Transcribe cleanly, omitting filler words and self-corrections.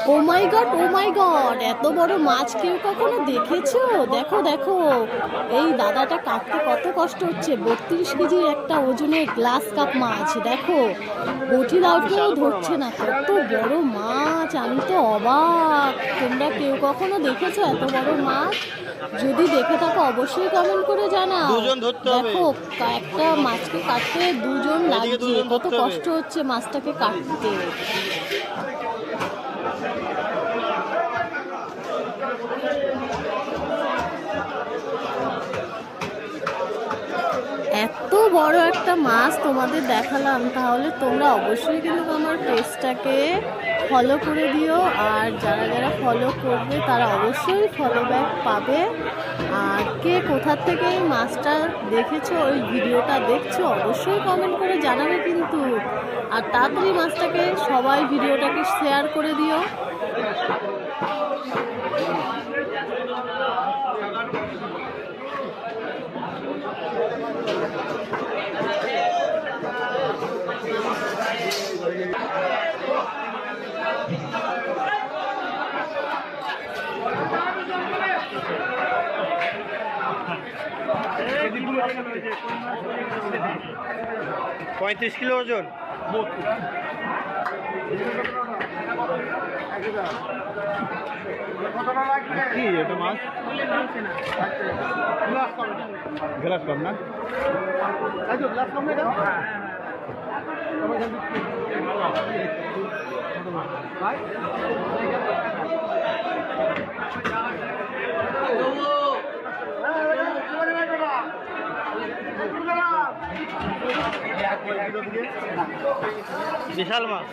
ও মাই god, ও মাই god, এত বড় মাছ কেউ কখনো দেখেছো? দেখো দেখো, এই দাদাটা কাটতে কত কষ্ট হচ্ছে। 32 কেজির একটা ওজনের গ্লাস কাপ মাছ। দেখো বটি দাওকেও ধরছে না, কত বড় মাছ। আমি তো অবাক। তোমরা কেউ কখনো দেখেছো এত বড় মাছ? যদি দেখে থাকো অবশ্যই কমেন্ট করে জানাও। দেখো একটা মাছকে কাটতে দুজন লাগছে, কত কষ্ট হচ্ছে মাছটাকে কাটতে। এত বড় একটা মাছ তোমাদের দেখালাম, তাহলে তোমরা অবশ্যই কিন্তু আমার পেজটাকে ফলো করে দিও। আর যারা যারা ফলো করবে তারা অবশ্যই ফলো ব্যাক পাবে। আর কে কোথা থেকে এই মাছটা দেখেছো, ওই ভিডিওটা দেখছো, অবশ্যই কমেন্ট করে জানাবে কিন্তু। আর তাড়াতাড়ি মাছটাকে সবাই ভিডিওটাকে শেয়ার করে দিও। পঁয়ত্রিশ কিলো ওজন। কি এটা মাছ? গ্লাস কম না? গ্লাস কম না? বিশাল মাছ।